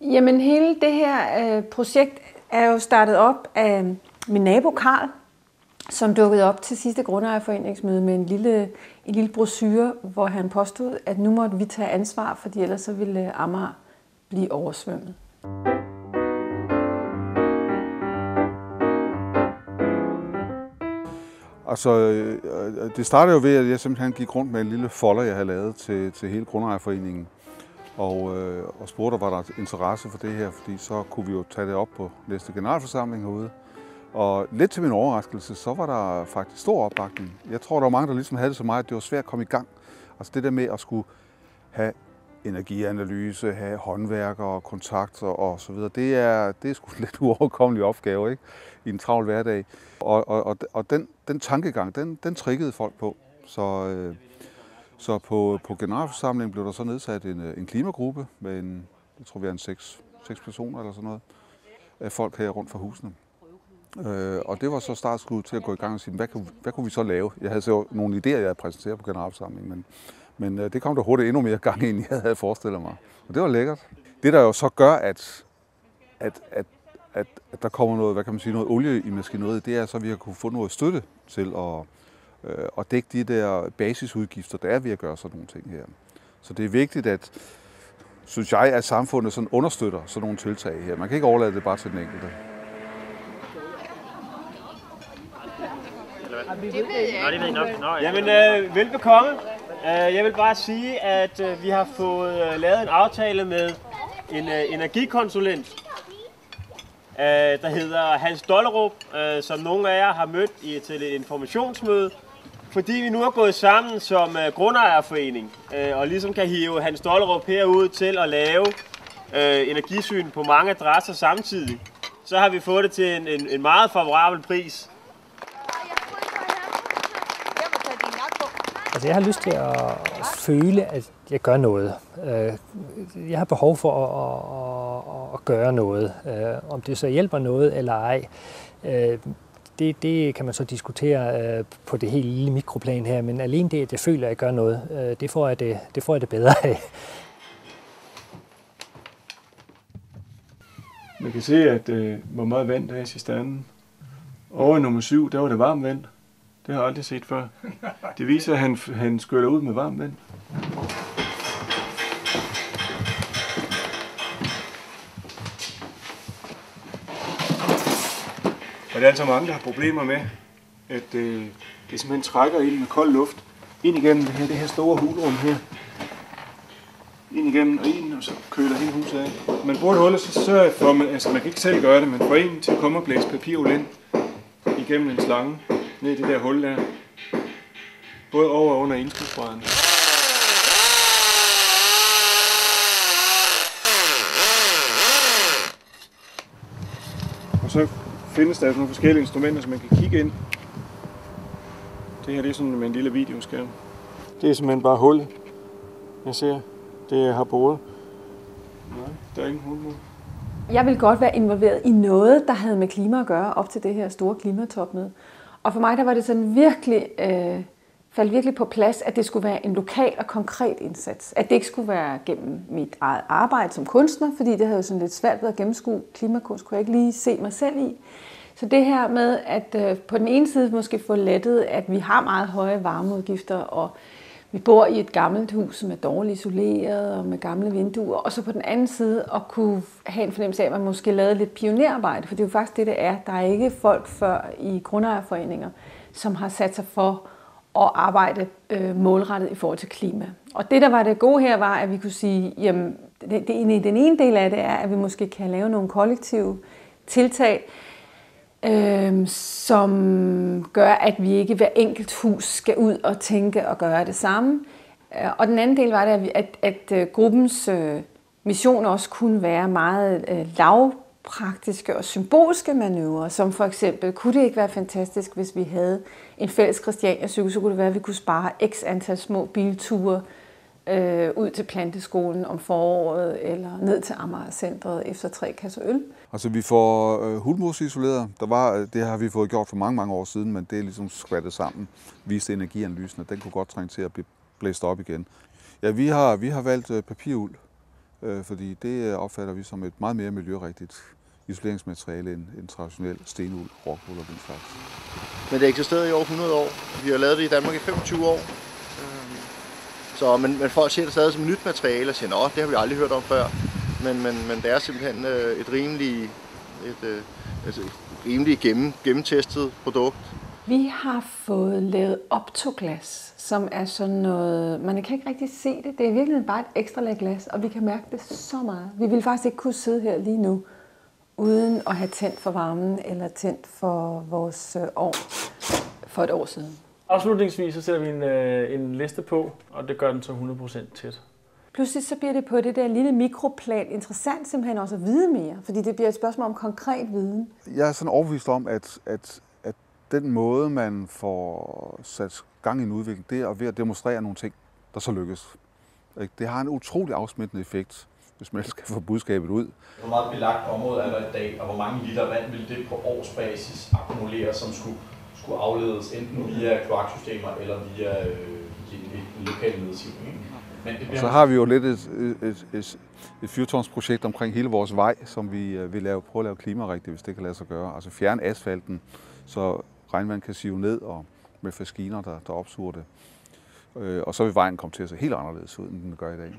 Jamen hele det her projekt er jo startet op af min nabo Karl, som dukkede op til sidste grundejerforeningsmøde med en lille brochure, hvor han påstod, at nu måtte vi tage ansvar, fordi ellers så ville Amager blive oversvømmet. Altså, det startede jo ved, at jeg simpelthen gik rundt med en lille folder, jeg havde lavet til hele Grundejerforeningen. Og spurgte, var der interesse for det her, fordi så kunne vi jo tage det op på næste generalforsamling herude. Og lidt til min overraskelse, så var der faktisk stor opbakning. Jeg tror, der var mange, der ligesom havde det så meget, at det var svært at komme i gang. Altså det der med at skulle have energianalyse, have håndværkere, kontakter og så videre, det er sgu en lidt uoverkommelig opgave, ikke? I en travl hverdag. Og den tankegang, den triggede folk på. Så på generalforsamlingen blev der så nedsat en klimagruppe med jeg tror vi er 6 personer eller sådan noget, af folk her rundt for husene. Og det var så startskuddet til at gå i gang og sige, hvad kunne vi så lave? Jeg havde så nogle idéer, jeg havde præsenteret på generalforsamlingen, men det kom der hurtigt endnu mere gang ind, jeg havde forestillet mig. Og det var lækkert. Det der jo så gør, at der kommer noget, hvad kan man sige, noget olie i maskineriet, det er så, at vi har kunne få noget støtte til at dække de der basisudgifter, der er ved at gøre sådan nogle ting her. Så det er vigtigt, synes jeg, at samfundet sådan understøtter sådan nogle tiltag her. Man kan ikke overlade det bare til den enkelte. Jamen, velbekomme. Jeg vil bare sige, at vi har fået lavet en aftale med en energikonsulent, der hedder Hans Dollerup, som nogle af jer har mødt til et informationsmøde, fordi vi nu er gået sammen som grundejerforening og ligesom kan hive Hans Dollerup herud til at lave energisyn på mange adresser samtidig. Så har vi fået det til en meget favorabel pris. Altså, jeg har lyst til at føle, at jeg gør noget. Jeg har behov for at gøre noget. Om det så hjælper noget eller ej, det kan man så diskutere på det helt lille mikroplan her, men alene det, at jeg føler, at jeg gør noget, det får jeg det bedre af. Man kan se, at hvor meget vand der er i cisternen. Over i nummer 7, der var det varmt vand. Det har jeg aldrig set før. Det viser, at han skyller ud med varmt vand. Og der er altså mange, der har problemer med, at det simpelthen trækker ind med kold luft ind igennem det her store hulrum her. Ind igennem og ind, og så køler hele huset af. Man bruger et hul, og så sørger for, man kan ikke selv gøre det, men får en til at komme og blæse papirul ind igennem en slange ned i det der hul der. Både over og under indskudsbrædderne. Og så findes der nogle forskellige instrumenter, som man kan kigge ind. Det her det er sådan med en lille videoskærm. Det er simpelthen bare hullet. Jeg ser, det har boret. Nej, der er ingen hul nu. Jeg vil godt være involveret i noget, der havde med klima at gøre op til det her store klimatopmøde. Og for mig der var det sådan faldt virkelig på plads, at det skulle være en lokal og konkret indsats. At det ikke skulle være gennem mit eget arbejde som kunstner, fordi det havde jo sådan lidt svært ved at gennemskue. Klimakunst kunne jeg ikke lige se mig selv i. Så det her med at på den ene side måske få lettet, at vi har meget høje varmeudgifter, og vi bor i et gammelt hus, som er dårligt isoleret og med gamle vinduer, og så på den anden side at kunne have en fornemmelse af, at man måske lavede lidt pionerarbejde, for det er jo faktisk det er. Der er ikke folk før i grundejerforeninger, som har sat sig for at arbejde målrettet i forhold til klima. Og det, der var det gode her, var, at vi kunne sige, jamen, den ene del af det er, at vi måske kan lave nogle kollektive tiltag, som gør, at vi ikke hver enkelt hus skal ud og tænke og gøre det samme. Og den anden del var det, at gruppens mission også kunne være meget lavpraktiske og symbolske manøvrer, som for eksempel, kunne det ikke være fantastisk, hvis vi havde en fælles Christiania-cykel, så kunne det være, at vi kunne spare x antal små bilture ud til planteskolen om foråret, eller ned til Amagercentret efter 3 kasser øl. Altså vi får hulmursisoleret. Det har vi fået gjort for mange, mange år siden, men det er ligesom skvattet sammen. Viste energianalysen, og den kunne godt trænge til at blive blæst op igen. Ja, vi har valgt papiruld. fordi det opfatter vi som et meget mere miljørigtigt isoleringsmateriale end traditionel stenuld, rockwool og den slags. Men det eksisterede i over 100 år. Vi har lavet det i Danmark i 25 år. Men folk ser det stadig som nyt materiale og siger, det har vi aldrig hørt om før. Men det er simpelthen et rimelig gennemtestet produkt. Vi har fået lavet optoglas, som er sådan noget, man kan ikke rigtig se det. Det er virkelig bare et ekstra lag glas, og vi kan mærke det så meget. Vi ville faktisk ikke kunne sidde her lige nu, uden at have tændt for varmen eller tændt for vores ovn for et år siden. Afslutningsvis så sætter vi en liste på, og det gør den så 100% tæt. Pludselig så bliver det på det der lille mikroplan interessant simpelthen også at vide mere, fordi det bliver et spørgsmål om konkret viden. Jeg er sådan overbevist om, at den måde, man får sat gang i en udvikling, det er ved at demonstrere nogle ting, der så lykkes. Det har en utrolig afsmittende effekt, hvis man ellers skal få budskabet ud. Hvor meget belagt område er der i dag, og hvor mange liter vand vil det på årsbasis akkumulere, som skulle afledes enten via kloaksystemer eller via en lokal nedsivning? Og så har vi jo lidt et fyrtårnsprojekt omkring hele vores vej, som vi vil prøve at lave klimarigtigt, hvis det kan lade sig gøre. Altså fjerne asfalten, så regnvand kan sive ned og med maskiner, der opsuger det. Og så vil vejen komme til at se helt anderledes ud, end den gør i dag.